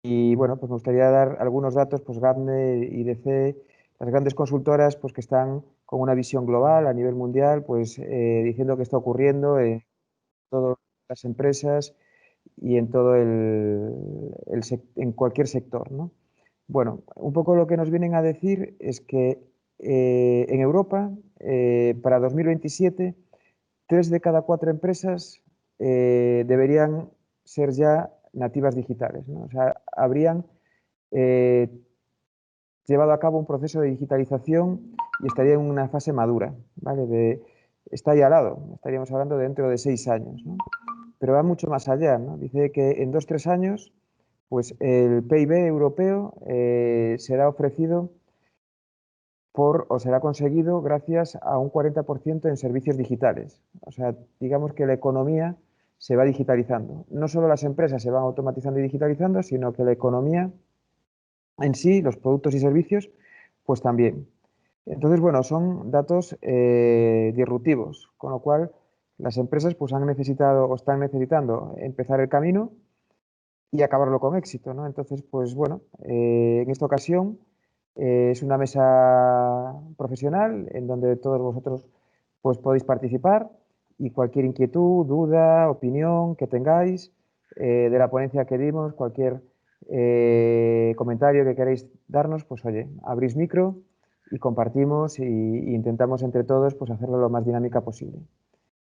Y bueno, pues me gustaría dar algunos datos, pues Gartner, IDC, las grandes consultoras, pues que están con una visión global a nivel mundial, pues diciendo qué está ocurriendo en todas las empresas y en todo en cualquier sector, ¿no? Bueno, un poco lo que nos vienen a decir es que en Europa, para 2027, 3 de cada 4 empresas deberían ser ya nativas digitales, ¿no? O sea, habrían eh, llevado a cabo un proceso de digitalización y estaría en una fase madura, ¿vale? Está ahí al lado, estaríamos hablando de dentro de 6 años, ¿no? Pero va mucho más allá, ¿no? Dice que en 2, 3 años, pues el PIB europeo será ofrecido o será conseguido gracias a un 40% en servicios digitales. O sea, digamos que la economía se va digitalizando. No solo las empresas se van automatizando y digitalizando, sino que la economía en sí, los productos y servicios, pues también. Entonces, bueno, son datos disruptivos, con lo cual las empresas pues han necesitado o están necesitando empezar el camino y acabarlo con éxito, ¿no? Entonces, pues bueno, en esta ocasión es una mesa profesional en donde todos vosotros pues podéis participar y cualquier inquietud, duda, opinión que tengáis de la ponencia que dimos, cualquier comentario que queráis darnos, pues oye, abrís micro y compartimos y intentamos entre todos pues hacerlo lo más dinámica posible.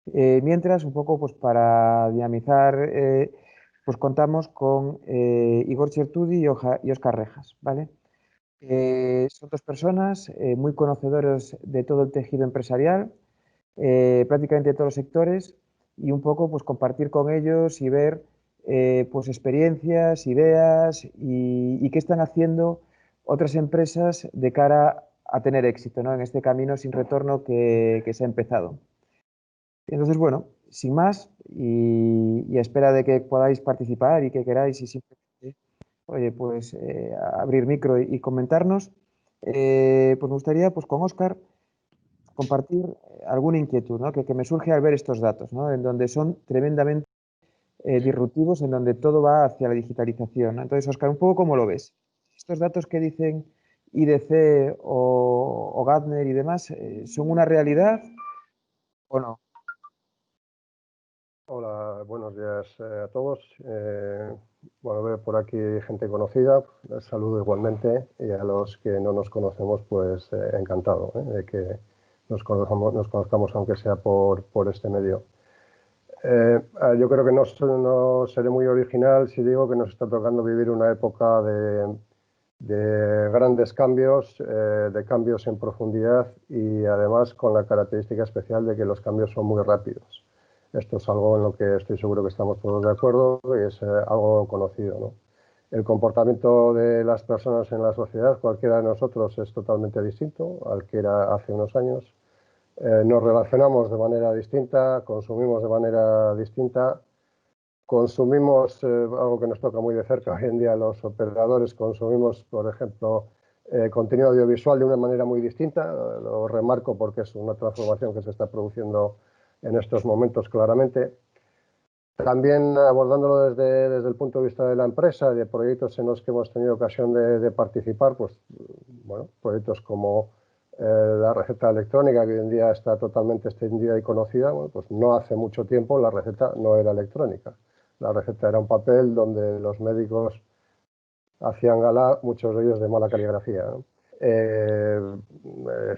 Mientras, un poco pues para dinamizar, pues contamos con Igor Chertudi y Óscar Rejas, ¿vale? Son 2 personas muy conocedoras de todo el tejido empresarial, prácticamente de todos los sectores, y un poco pues compartir con ellos y ver pues experiencias, ideas y qué están haciendo otras empresas de cara a tener éxito, ¿no? En este camino sin retorno que se ha empezado. Entonces, bueno, sin más, y a espera de que podáis participar y que queráis y simplemente, oye, pues abrir micro y comentarnos, pues me gustaría, pues con Óscar, compartir alguna inquietud, ¿no? Que me surge al ver estos datos, ¿no? En donde son tremendamente disruptivos, en donde todo va hacia la digitalización, ¿no? Entonces, Óscar, un poco cómo lo ves. Estos datos que dicen IDC o Gartner y demás, ¿son una realidad o no? Hola, buenos días a todos. Bueno, veo por aquí gente conocida, les saludo igualmente, y a los que no nos conocemos, pues encantado de que nos conozcamos aunque sea por este medio. Yo creo que no seré muy original si digo que nos está tocando vivir una época de grandes cambios, de cambios en profundidad y además con la característica especial de que los cambios son muy rápidos. Esto es algo en lo que estoy seguro que estamos todos de acuerdo y es algo conocido, ¿no? El comportamiento de las personas en la sociedad, cualquiera de nosotros, es totalmente distinto al que era hace unos años. Nos relacionamos de manera distinta, consumimos de manera distinta, consumimos algo que nos toca muy de cerca hoy en día, los operadores consumimos, por ejemplo, contenido audiovisual de una manera muy distinta. Lo remarco porque es una transformación que se está produciendo en estos momentos claramente. También abordándolo desde el punto de vista de la empresa, de proyectos en los que hemos tenido ocasión de participar, pues bueno, proyectos como la receta electrónica, que hoy en día está totalmente extendida y conocida. Bueno, pues no hace mucho tiempo la receta no era electrónica. La receta era un papel donde los médicos hacían gala, muchos de ellos de mala caligrafía, ¿no?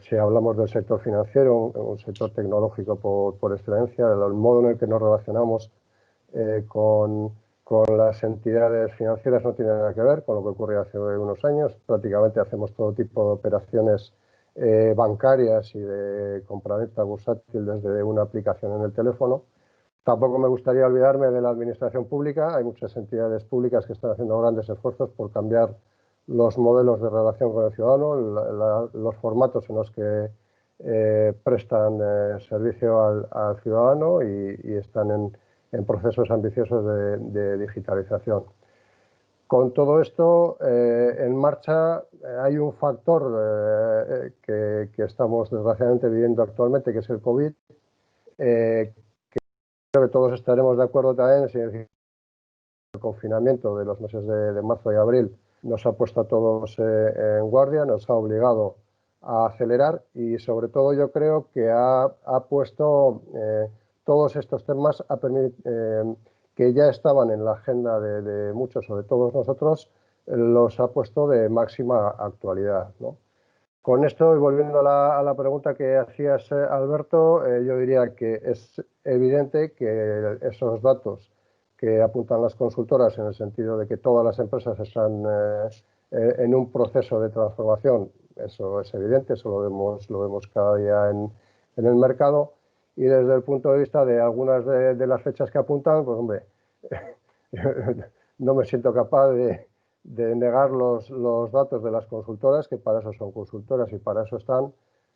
Si hablamos del sector financiero, un sector tecnológico por excelencia, el modo en el que nos relacionamos con las entidades financieras no tiene nada que ver con lo que ocurrió hace unos años. Prácticamente hacemos todo tipo de operaciones bancarias y de compraventa bursátil desde una aplicación en el teléfono. Tampoco me gustaría olvidarme de la administración pública. Hay muchas entidades públicas que están haciendo grandes esfuerzos por cambiar los modelos de relación con el ciudadano, los formatos en los que prestan servicio al ciudadano y están en procesos ambiciosos de digitalización. Con todo esto en marcha, hay un factor que estamos desgraciadamente viviendo actualmente, que es el COVID. Creo que todos estaremos de acuerdo también, si confinamiento de los meses de marzo y abril nos ha puesto a todos en guardia, nos ha obligado a acelerar y sobre todo yo creo que ha puesto todos estos temas que ya estaban en la agenda de muchos o de todos nosotros, los ha puesto de máxima actualidad, ¿no? Con esto, y volviendo a la pregunta que hacías, Alberto, yo diría que es evidente que esos datos que apuntan las consultoras, en el sentido de que todas las empresas están en un proceso de transformación, eso es evidente, eso lo vemos cada día en el mercado. Y desde el punto de vista de algunas de las fechas que apuntan, pues hombre, no me siento capaz de negar los datos de las consultoras, que para eso son consultoras y para eso están.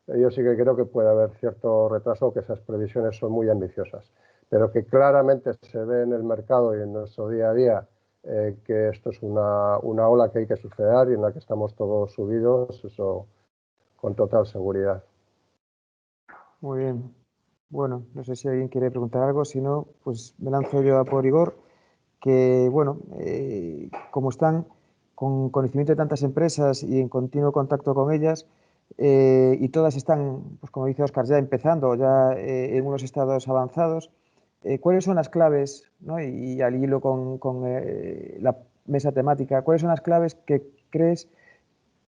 Yo sí que creo que puede haber cierto retraso, que esas previsiones son muy ambiciosas, pero que claramente se ve en el mercado y en nuestro día a día que esto es una ola que hay que superar y en la que estamos todos subidos, eso con total seguridad. Muy bien. Bueno, no sé si alguien quiere preguntar algo, si no, pues me lanzo yo a por Igor, que bueno, como están con conocimiento de tantas empresas y en continuo contacto con ellas, y todas están, pues como dice Óscar, ya empezando, ya en unos estados avanzados, ¿cuáles son las claves, ¿no? Y al hilo con la mesa temática, ¿cuáles son las claves que crees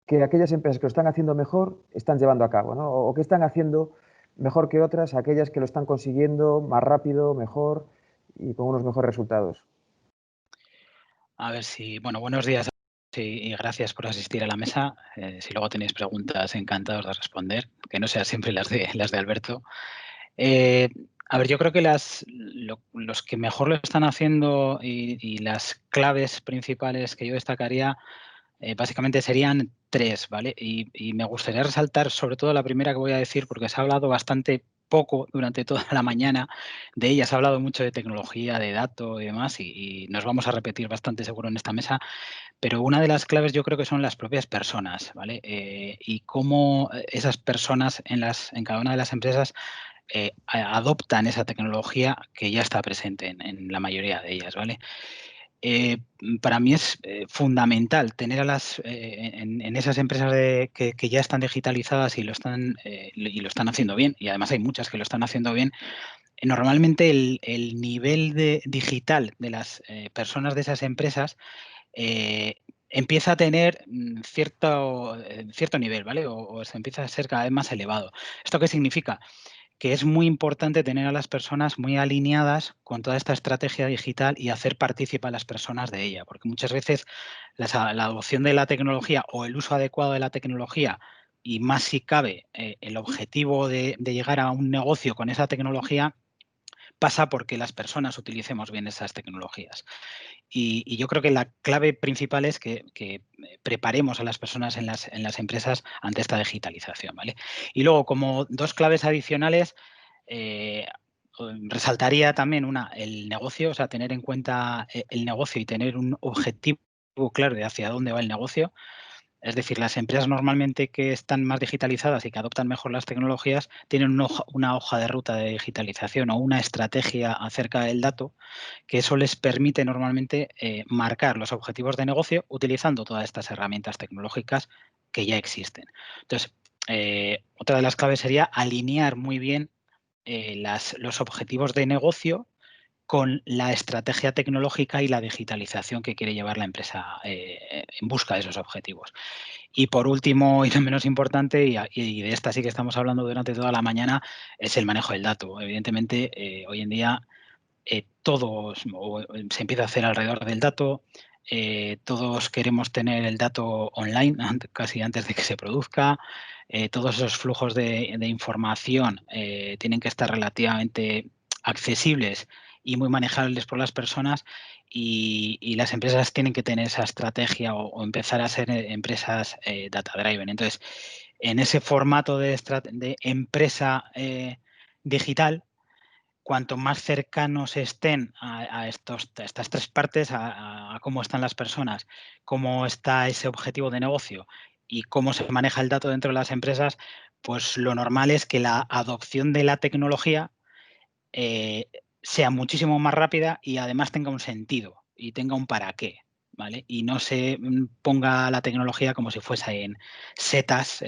que aquellas empresas que lo están haciendo mejor están llevando a cabo, ¿no? O que están haciendo mejor que otras, aquellas que lo están consiguiendo más rápido, mejor y con unos mejores resultados? A ver si, bueno, buenos días y gracias por asistir a la mesa. Si luego tenéis preguntas, encantados de responder, que no sean siempre las de Alberto. A ver, yo creo que los que mejor lo están haciendo y las claves principales que yo destacaría básicamente serían tres, ¿vale? Y me gustaría resaltar sobre todo la primera que voy a decir, porque se ha hablado bastante poco durante toda la mañana de ella. Se ha hablado mucho de tecnología, de datos y demás, y nos vamos a repetir bastante seguro en esta mesa, pero una de las claves yo creo que son las propias personas, ¿vale? Y cómo esas personas en cada una de las empresas adoptan esa tecnología que ya está presente en la mayoría de ellas, ¿vale? Para mí es fundamental tener a en esas empresas que ya están digitalizadas y lo están haciendo bien, y además hay muchas que lo están haciendo bien. Normalmente el nivel digital de las personas de esas empresas empieza a tener cierto nivel, ¿vale? O se empieza a ser cada vez más elevado. ¿Esto qué significa? Que es muy importante tener a las personas muy alineadas con toda esta estrategia digital y hacer partícipe a las personas de ella, porque muchas veces la adopción de la tecnología o el uso adecuado de la tecnología, y más si cabe el objetivo de llegar a un negocio con esa tecnología, pasa porque las personas utilicemos bien esas tecnologías. Y yo creo que la clave principal es que preparemos a las personas en las empresas ante esta digitalización, ¿vale? Y luego, como dos claves adicionales, resaltaría también el negocio, o sea, tener en cuenta el negocio y tener un objetivo claro de hacia dónde va el negocio. Es decir, las empresas normalmente que están más digitalizadas y que adoptan mejor las tecnologías tienen una hoja de ruta de digitalización o una estrategia acerca del dato, que eso les permite normalmente marcar los objetivos de negocio utilizando todas estas herramientas tecnológicas que ya existen. Entonces, otra de las claves sería alinear muy bien los objetivos de negocio con la estrategia tecnológica y la digitalización que quiere llevar la empresa en busca de esos objetivos. Y por último, y no menos importante, y de esta sí que estamos hablando durante toda la mañana, es el manejo del dato. Evidentemente, hoy en día se empieza a hacer alrededor del dato, todos queremos tener el dato online casi antes de que se produzca, todos esos flujos de información tienen que estar relativamente accesibles y muy manejables por las personas, y las empresas tienen que tener esa estrategia o empezar a ser empresas data driven. Entonces, en ese formato de empresa digital, cuanto más cercanos estén a estas tres partes, a cómo están las personas, cómo está ese objetivo de negocio y cómo se maneja el dato dentro de las empresas, pues lo normal es que la adopción de la tecnología sea muchísimo más rápida y además tenga un sentido. y tenga un para qué, ¿vale? Y no se ponga la tecnología como si fuesen setas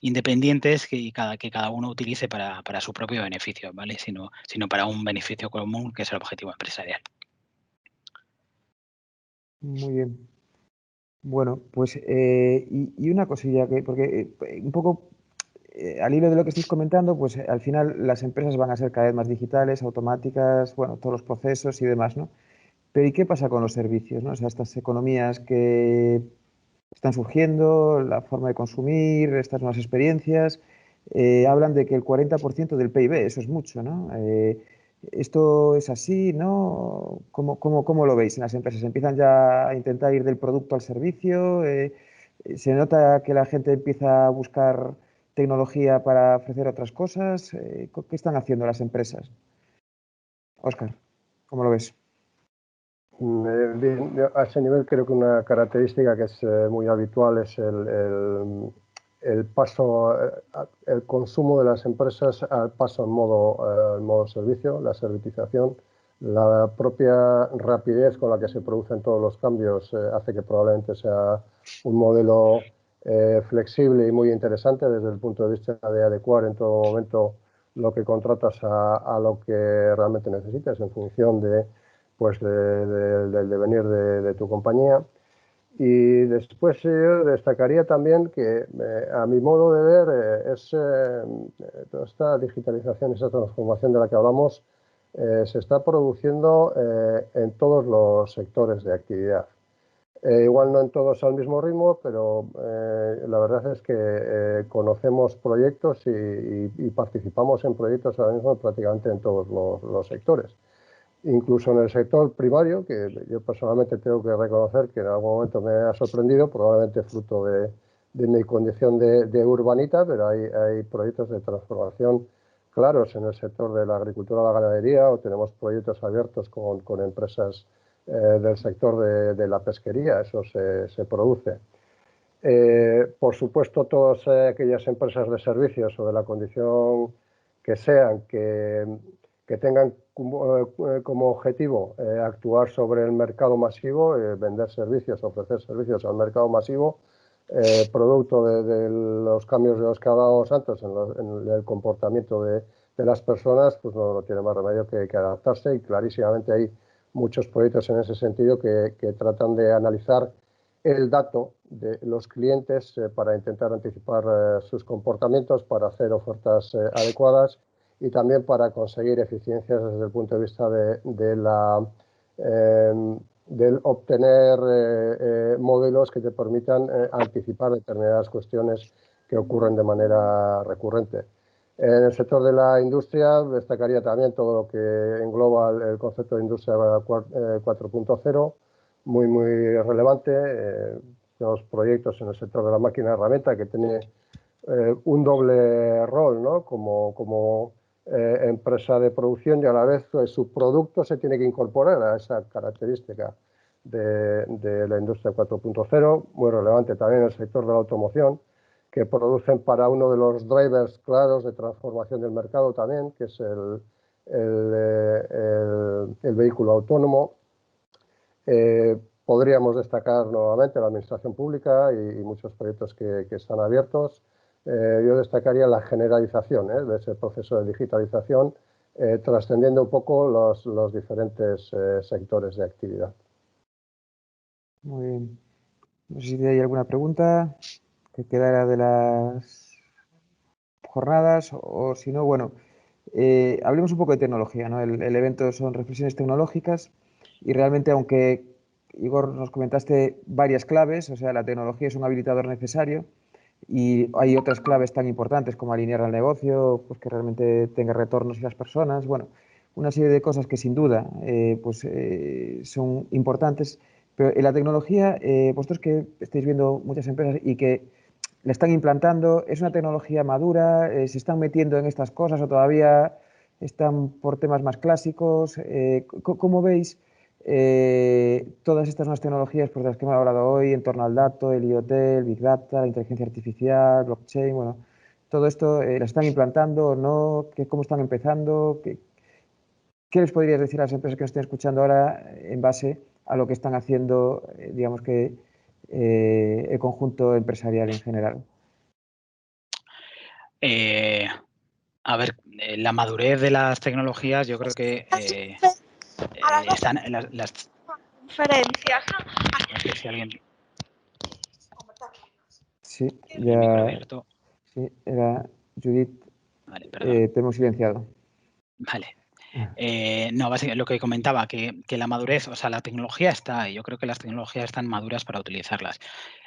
independientes que cada uno utilice para su propio beneficio, ¿vale? Sino para un beneficio común, que es el objetivo empresarial. Muy bien. Bueno, pues y una cosilla que, porque un poco al hilo de lo que estáis comentando, pues al final las empresas van a ser cada vez más digitales, automáticas, bueno, todos los procesos y demás, ¿no? Pero ¿y qué pasa con los servicios, ¿no? O sea, estas economías que están surgiendo, la forma de consumir, estas nuevas experiencias, hablan de que el 40% del PIB, eso es mucho, ¿no? ¿Esto es así, no? ¿Cómo lo veis en las empresas? ¿Empiezan ya a intentar ir del producto al servicio? ¿Se nota que la gente empieza a buscar tecnología para ofrecer otras cosas? ¿Qué están haciendo las empresas? Óscar, ¿cómo lo ves? Bien, a ese nivel creo que una característica que es muy habitual es el paso, el consumo de las empresas al paso en modo servicio, la servitización. La propia rapidez con la que se producen todos los cambios hace que probablemente sea un modelo flexible y muy interesante desde el punto de vista de adecuar en todo momento lo que contratas a lo que realmente necesitas en función de del devenir de tu compañía. Y después yo destacaría también que, a mi modo de ver, toda esta digitalización, esa transformación de la que hablamos, se está produciendo en todos los sectores de actividad. Igual no en todos al mismo ritmo, pero la verdad es que conocemos proyectos y participamos en proyectos ahora mismo prácticamente en todos los sectores. Incluso en el sector primario, que yo personalmente tengo que reconocer que en algún momento me ha sorprendido, probablemente fruto de mi condición de urbanita, pero hay proyectos de transformación claros en el sector de la agricultura, la ganadería, o tenemos proyectos abiertos con empresas del sector de la pesquería, eso se produce. Por supuesto, todas aquellas empresas de servicios o de la condición que sean, que tengan como objetivo actuar sobre el mercado masivo, vender servicios, ofrecer servicios al mercado masivo, producto de los cambios de los que hablábamos antes en el comportamiento de las personas, pues no tiene más remedio que adaptarse, y clarísimamente hay muchos proyectos en ese sentido que tratan de analizar el dato de los clientes para intentar anticipar sus comportamientos, para hacer ofertas adecuadas y también para conseguir eficiencias desde el punto de vista del obtener modelos que te permitan anticipar determinadas cuestiones que ocurren de manera recurrente. En el sector de la industria destacaría también todo lo que engloba el concepto de industria 4.0, muy relevante. Tenemos proyectos en el sector de la máquina herramienta que tiene un doble rol, ¿no? Como empresa de producción, y a la vez su producto se tiene que incorporar a esa característica de la industria 4.0, muy relevante también el sector de la automoción, que producen para uno de los drivers claros de transformación del mercado también, que es el vehículo autónomo. Podríamos destacar nuevamente la administración pública y muchos proyectos que están abiertos. Yo destacaría la generalización de ese proceso de digitalización, trascendiendo un poco los diferentes sectores de actividad. Muy bien. No sé si hay alguna pregunta que quedara de las jornadas o si no, bueno, hablemos un poco de tecnología, ¿no? El evento son reflexiones tecnológicas y realmente, aunque Igor nos comentaste varias claves, o sea, la tecnología es un habilitador necesario y hay otras claves tan importantes como alinear al negocio, pues que realmente tenga retornos y las personas, bueno, una serie de cosas que sin duda son importantes, pero en la tecnología, vosotros que estáis viendo muchas empresas y que la están implantando, ¿es una tecnología madura? ¿Se están metiendo en estas cosas o todavía están por temas más clásicos? ¿Cómo veis todas estas nuevas tecnologías por las que hemos hablado hoy en torno al dato, el IoT, el Big Data, la inteligencia artificial, blockchain? Bueno, todo esto, ¿las están implantando o no? ¿Cómo están empezando? ¿Qué les podrías decir a las empresas que nos estén escuchando ahora en base a lo que están haciendo, digamos que, el conjunto empresarial en general? A ver, la madurez de las tecnologías, yo creo que están las conferencias, ¿no? no sé si alguien Sí, tiene el micro ya, abierto. sí, era Judith, Vale, perdón. te hemos silenciado. Vale. No, básicamente lo que comentaba, que la madurez, o sea, la tecnología está, y yo creo que las tecnologías están maduras para utilizarlas.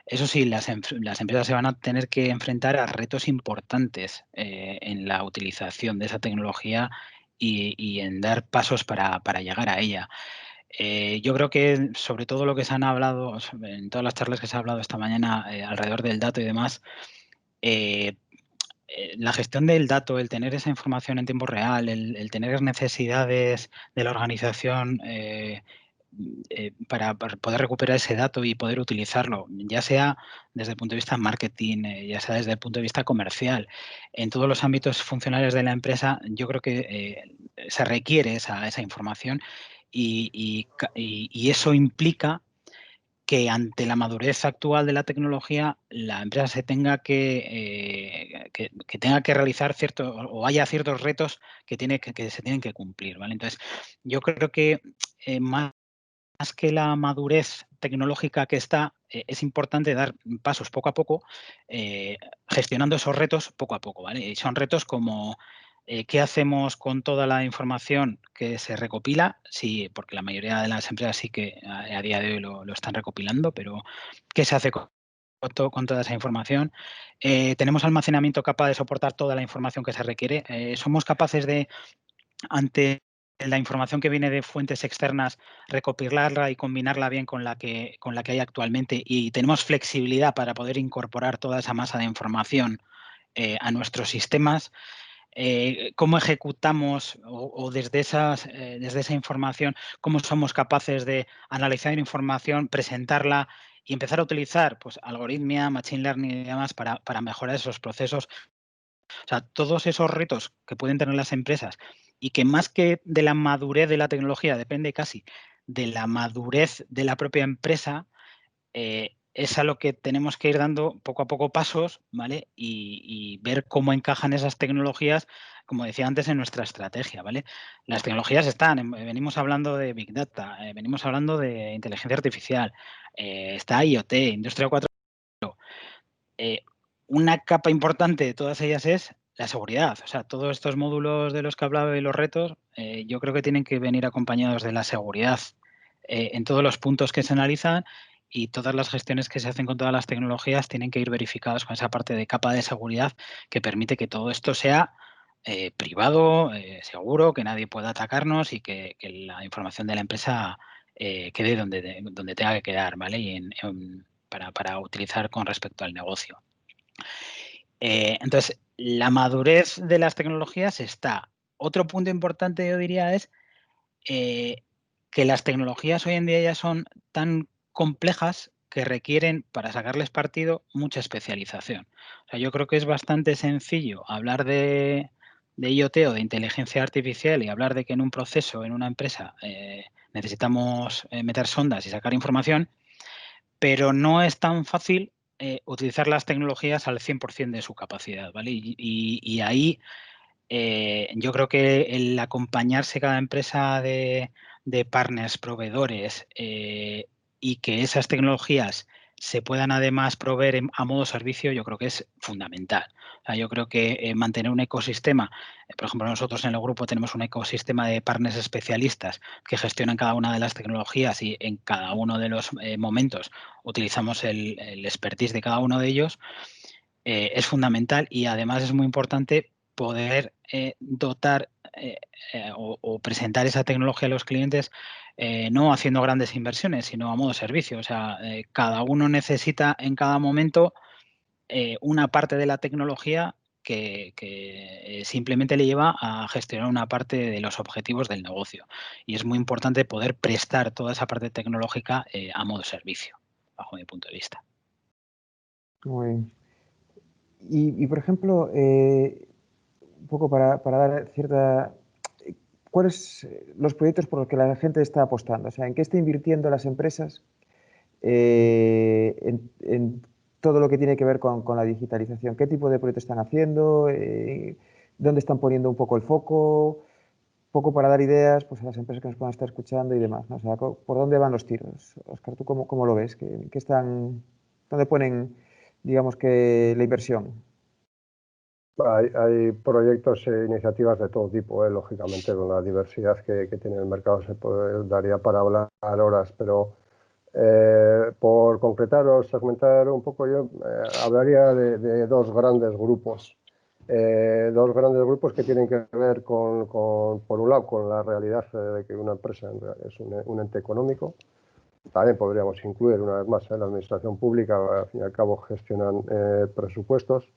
Eso sí, las empresas se van a tener que enfrentar a retos importantes en la utilización de esa tecnología y en dar pasos para llegar a ella. Yo creo que sobre todo lo que se han hablado, en todas las charlas que se ha hablado esta mañana alrededor del dato y demás, la gestión del dato, el tener esa información en tiempo real, el tener necesidades de la organización para poder recuperar ese dato y poder utilizarlo, ya sea desde el punto de vista marketing, ya sea desde el punto de vista comercial, en todos los ámbitos funcionales de la empresa, yo creo que se requiere esa información y eso implica que ante la madurez actual de la tecnología, la empresa se tenga que tenga que realizar ciertos o haya ciertos retos que se tienen que cumplir, ¿vale? Entonces, yo creo que más que la madurez tecnológica que está, es importante dar pasos poco a poco, gestionando esos retos poco a poco, ¿vale? Y son retos como ¿qué hacemos con toda la información que se recopila? Sí, porque la mayoría de las empresas sí que a día de hoy lo están recopilando, pero ¿qué se hace con toda esa información? ¿Tenemos almacenamiento capaz de soportar toda la información que se requiere? ¿Somos capaces de, ante la información que viene de fuentes externas, recopilarla y combinarla bien con la que hay actualmente? Y tenemos flexibilidad para poder incorporar toda esa masa de información a nuestros sistemas. ¿Cómo ejecutamos o desde esa información, cómo somos capaces de analizar información, presentarla y empezar a utilizar pues, algoritmia, machine learning y demás para mejorar esos procesos? O sea, todos esos retos que pueden tener las empresas y que más que de la madurez de la tecnología depende casi de la madurez de la propia empresa, es a lo que tenemos que ir dando poco a poco pasos, ¿vale? Y ver cómo encajan esas tecnologías, como decía antes, en nuestra estrategia, ¿vale? Las tecnologías están, venimos hablando de Big Data, venimos hablando de inteligencia artificial, está IoT, Industria 4.0. Una capa importante de todas ellas es la seguridad. O sea, todos estos módulos de los que hablaba y los retos, yo creo que tienen que venir acompañados de la seguridad en todos los puntos que se analizan, y todas las gestiones que se hacen con todas las tecnologías tienen que ir verificadas con esa parte de capa de seguridad que permite que todo esto sea privado, seguro, que nadie pueda atacarnos y que la información de la empresa quede donde tenga que quedar, ¿vale? Y para utilizar con respecto al negocio. Entonces, la madurez de las tecnologías está. Otro punto importante, yo diría, es que las tecnologías hoy en día ya son tan complejas que requieren, para sacarles partido, mucha especialización. O sea, yo creo que es bastante sencillo hablar de IoT o de inteligencia artificial y hablar de que en un proceso, en una empresa, necesitamos meter sondas y sacar información, pero no es tan fácil utilizar las tecnologías al 100% de su capacidad, ¿vale? Y ahí yo creo que el acompañarse cada empresa de partners, proveedores, y que esas tecnologías se puedan además proveer a modo servicio, yo creo que es fundamental. O sea, yo creo que mantener un ecosistema, por ejemplo, nosotros en el grupo tenemos un ecosistema de partners especialistas que gestionan cada una de las tecnologías y en cada uno de los momentos utilizamos el expertise de cada uno de ellos. Es fundamental y además es muy importante poder dotar o presentar esa tecnología a los clientes no haciendo grandes inversiones, sino a modo servicio. O sea, cada uno necesita en cada momento una parte de la tecnología que simplemente le lleva a gestionar una parte de los objetivos del negocio. Y es muy importante poder prestar toda esa parte tecnológica a modo servicio, bajo mi punto de vista. Muy bien. Y por ejemplo, un poco para dar cierta... ¿cuáles los proyectos por los que la gente está apostando? O sea, ¿en qué está invirtiendo las empresas en todo lo que tiene que ver con la digitalización? ¿Qué tipo de proyectos están haciendo? ¿Dónde están poniendo un poco el foco? Poco para dar ideas pues, a las empresas que nos puedan estar escuchando y demás, ¿no? O sea, ¿por dónde van los tiros? Óscar, ¿tú cómo lo ves? ¿Dónde ponen, digamos, que la inversión? Hay proyectos e iniciativas de todo tipo, lógicamente, con la diversidad que tiene el mercado daría para hablar horas, pero por concretar o segmentar un poco, yo hablaría de dos grandes grupos. Dos grandes grupos que tienen que ver por un lado, con la realidad de que una empresa es un ente económico. También podríamos incluir, una vez más, la administración pública, al fin y al cabo gestionan presupuestos.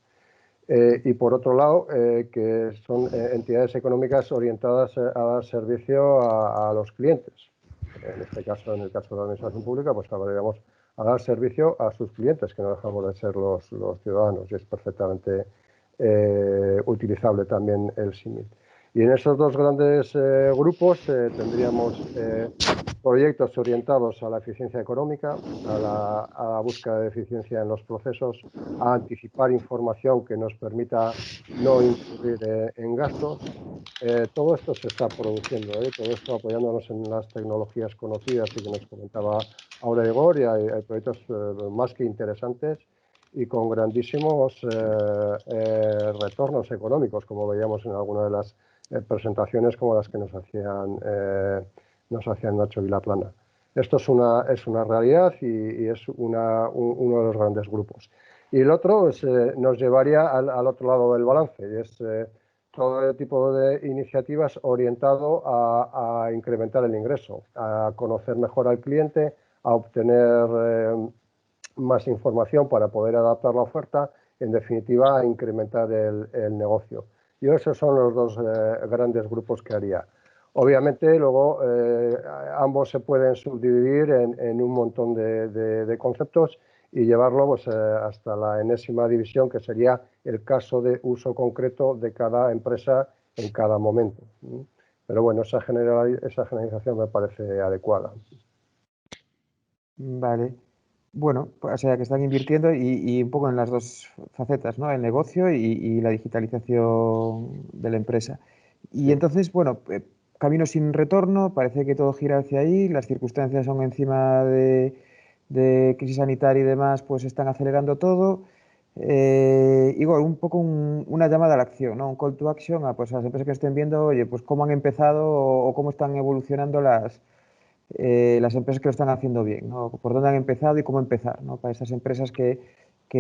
Y por otro lado, que son entidades económicas orientadas a dar servicio a los clientes. En este caso, en el caso de la administración pública, pues hablaríamos a dar servicio a sus clientes, que no dejamos de ser los ciudadanos, y es perfectamente utilizable también el símil. Y en esos dos grandes grupos tendríamos proyectos orientados a la eficiencia económica, a la búsqueda de eficiencia en los procesos, a anticipar información que nos permita no incurrir en gastos. Todo esto se está produciendo, todo esto apoyándonos en las tecnologías conocidas y que nos comentaba ahora Igor, y hay proyectos más que interesantes y con grandísimos retornos económicos, como veíamos en alguna de las presentaciones como las que nos hacían Nacho Vilaplana. Esto es una realidad y es uno de los grandes grupos. Y el otro nos llevaría al otro lado del balance, y es todo tipo de iniciativas orientado a incrementar el ingreso, a conocer mejor al cliente, a obtener más información para poder adaptar la oferta, en definitiva, a incrementar el negocio. Y esos son los dos grandes grupos que haría. Obviamente, luego, ambos se pueden subdividir en un montón de conceptos y llevarlo pues, hasta la enésima división, que sería el caso de uso concreto de cada empresa en cada momento. Pero bueno, esa generalización me parece adecuada. Vale. Bueno, o sea, que están invirtiendo y un poco en las dos facetas, ¿no? El negocio y la digitalización de la empresa. Y Sí. entonces, bueno, camino sin retorno, parece que todo gira hacia ahí, las circunstancias son encima de crisis sanitaria y demás, pues están acelerando todo. Igual, un poco una llamada a la acción, ¿no? Un call to action pues a las empresas que estén viendo, oye, pues cómo han empezado o cómo están evolucionando las empresas que lo están haciendo bien, ¿no? Por dónde han empezado y cómo empezar, ¿no? Para esas empresas que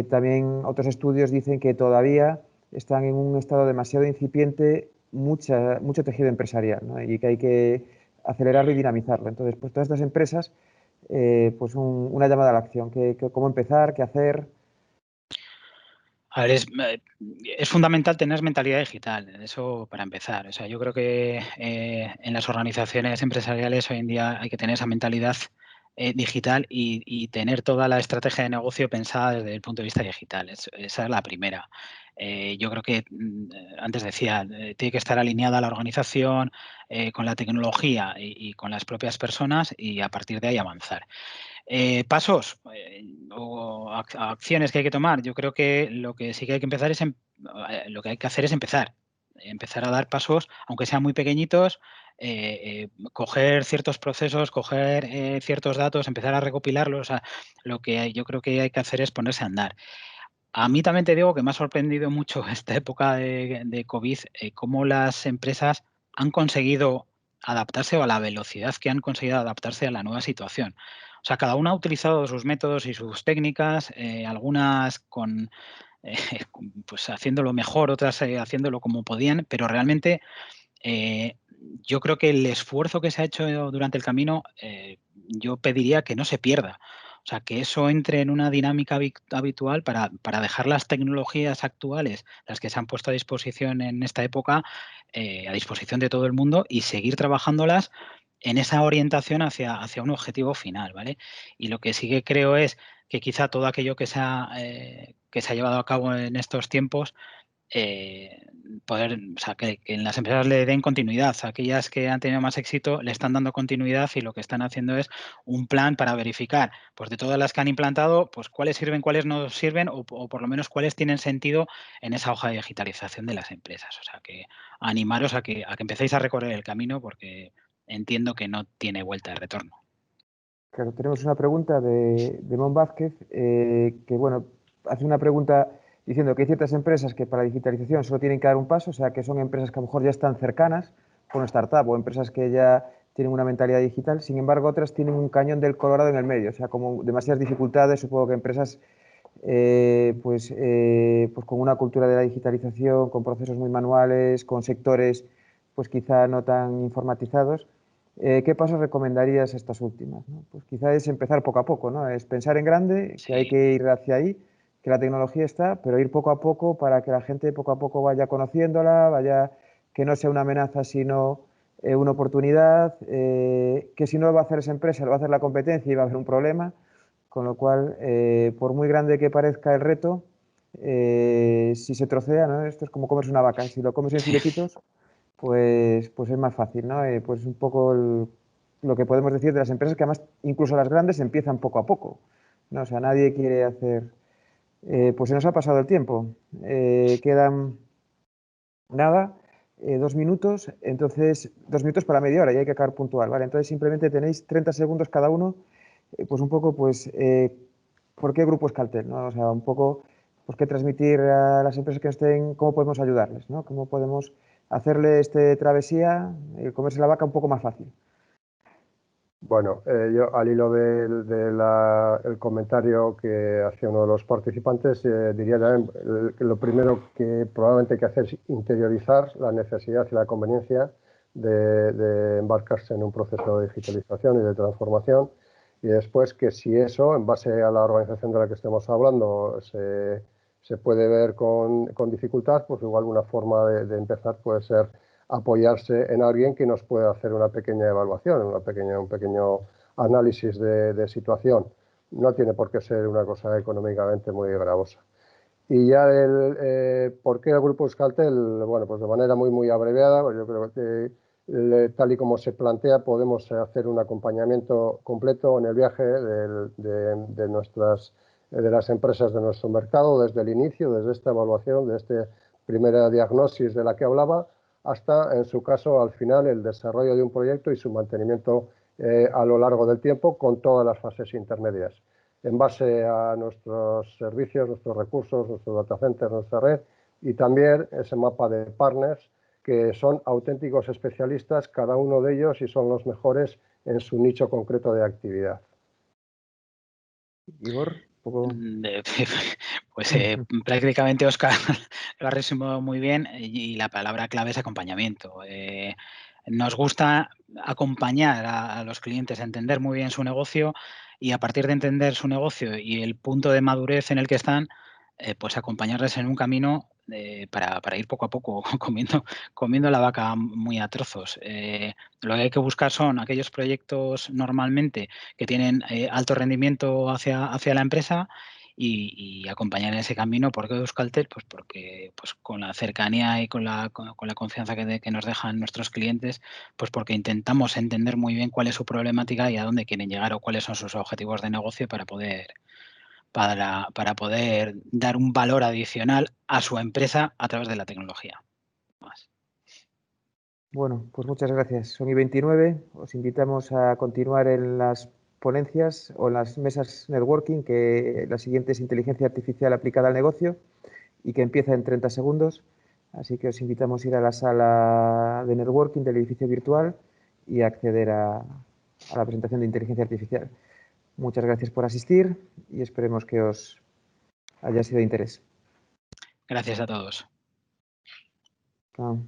también otros estudios dicen que todavía están en un estado demasiado incipiente, mucho tejido empresarial, ¿no? Y que hay que acelerarlo y dinamizarlo. Entonces, pues todas estas empresas, pues una llamada a la acción, cómo empezar, qué hacer. A ver, es fundamental tener mentalidad digital, eso para empezar. O sea, yo creo que en las organizaciones empresariales hoy en día hay que tener esa mentalidad digital y tener toda la estrategia de negocio pensada desde el punto de vista digital. Esa es la primera. Yo creo que, antes decía, tiene que estar alineada la organización con la tecnología y con las propias personas y a partir de ahí avanzar. Pasos o acciones que hay que tomar. Yo creo que lo que sí que hay que empezar lo que hay que hacer es empezar a dar pasos, aunque sean muy pequeñitos, coger ciertos procesos, coger ciertos datos, empezar a recopilarlos. O sea, lo que yo creo que hay que hacer es ponerse a andar. A mí también te digo que me ha sorprendido mucho esta época de COVID, cómo las empresas han conseguido adaptarse o a la velocidad que han conseguido adaptarse a la nueva situación. O sea, cada una ha utilizado sus métodos y sus técnicas, algunas pues haciéndolo mejor, otras haciéndolo como podían, pero realmente yo creo que el esfuerzo que se ha hecho durante el camino, yo pediría que no se pierda. O sea, que eso entre en una dinámica habitual para dejar las tecnologías actuales, las que se han puesto a disposición en esta época, a disposición de todo el mundo y seguir trabajándolas en esa orientación hacia un objetivo final, ¿vale? Y lo que sí que creo es que quizá todo aquello que se ha llevado a cabo en estos tiempos poder, o sea, que en las empresas le den continuidad. Aquellas que han tenido más éxito le están dando continuidad y lo que están haciendo es un plan para verificar, pues de todas las que han implantado, pues cuáles sirven, cuáles no sirven o por lo menos cuáles tienen sentido en esa hoja de digitalización de las empresas. O sea, que animaros a que empecéis a recorrer el camino porque entiendo que no tiene vuelta de retorno. Claro, tenemos una pregunta de Mon Vázquez, que bueno, hace una pregunta diciendo que hay ciertas empresas que para la digitalización solo tienen que dar un paso, o sea, que son empresas que a lo mejor ya están cercanas, con startup o empresas que ya tienen una mentalidad digital, sin embargo otras tienen un cañón del Colorado en el medio, o sea, como demasiadas dificultades, supongo que empresas pues con una cultura de la digitalización, con procesos muy manuales, con sectores pues quizá no tan informatizados. ¿Qué pasos recomendarías a estas últimas, ¿no? Pues quizá es empezar poco a poco, ¿no? Es pensar en grande, que hay que ir hacia ahí, que la tecnología está, pero ir poco a poco para que la gente poco a poco vaya conociéndola, vaya, que no sea una amenaza, sino una oportunidad, que si no lo va a hacer esa empresa, lo va a hacer la competencia y va a haber un problema, con lo cual, por muy grande que parezca el reto, si se trocea, ¿no? Esto es como comerse una vaca, si lo comes en filetitos, pues es más fácil, ¿no? Pues un poco lo que podemos decir de las empresas, que además incluso las grandes empiezan poco a poco, ¿no? O sea, nadie quiere hacer... pues se nos ha pasado el tiempo. Quedan nada, 2 minutos, entonces 2 minutos para media hora y hay que acabar puntual, ¿vale? Entonces simplemente tenéis 30 segundos cada uno, pues un poco, pues, ¿por qué Grupo Euskaltel, ¿no? O sea, un poco, pues, qué transmitir a las empresas que estén, cómo podemos ayudarles, ¿no? Cómo podemos hacerle este travesía, comerse la vaca un poco más fácil. Bueno, yo al hilo del comentario que hacía uno de los participantes, diría también que lo primero que probablemente hay que hacer es interiorizar la necesidad y la conveniencia de embarcarse en un proceso de digitalización y de transformación, y después que si eso, en base a la organización de la que estemos hablando, se puede ver con dificultad, pues igual una forma de empezar puede ser apoyarse en alguien que nos pueda hacer una pequeña evaluación, un pequeño análisis de situación. No tiene por qué ser una cosa económicamente muy gravosa. Y ya ¿por qué el Grupo Euskaltel? Bueno, pues de manera muy abreviada, pues yo creo que tal y como se plantea podemos hacer un acompañamiento completo en el viaje de las empresas de nuestro mercado desde el inicio, desde esta evaluación, de esta primera diagnosis de la que hablaba, hasta, en su caso, al final, el desarrollo de un proyecto y su mantenimiento a lo largo del tiempo con todas las fases intermedias, en base a nuestros servicios, nuestros recursos, nuestros data centers, nuestra red, y también ese mapa de partners que son auténticos especialistas, cada uno de ellos, y son los mejores en su nicho concreto de actividad. Igor, un poco... Pues prácticamente Óscar lo ha resumido muy bien y la palabra clave es acompañamiento. Nos gusta acompañar a los clientes a entender muy bien su negocio y a partir de entender su negocio y el punto de madurez en el que están, pues acompañarles en un camino para ir poco a poco comiendo la vaca muy a trozos. Lo que hay que buscar son aquellos proyectos normalmente que tienen alto rendimiento hacia la empresa y acompañar en ese camino. ¿Por qué Euskaltel? Pues porque pues con la cercanía y con la confianza que nos dejan nuestros clientes, pues porque intentamos entender muy bien cuál es su problemática y a dónde quieren llegar o cuáles son sus objetivos de negocio para poder dar un valor adicional a su empresa a través de la tecnología. Más. Bueno, pues muchas gracias. Son y 29. Os invitamos a continuar en las ponencias o en las mesas networking, que la siguiente es inteligencia artificial aplicada al negocio y que empieza en 30 segundos. Así que os invitamos a ir a la sala de networking del edificio virtual y acceder a la presentación de inteligencia artificial. Muchas gracias por asistir y esperemos que os haya sido de interés. Gracias a todos. Chao.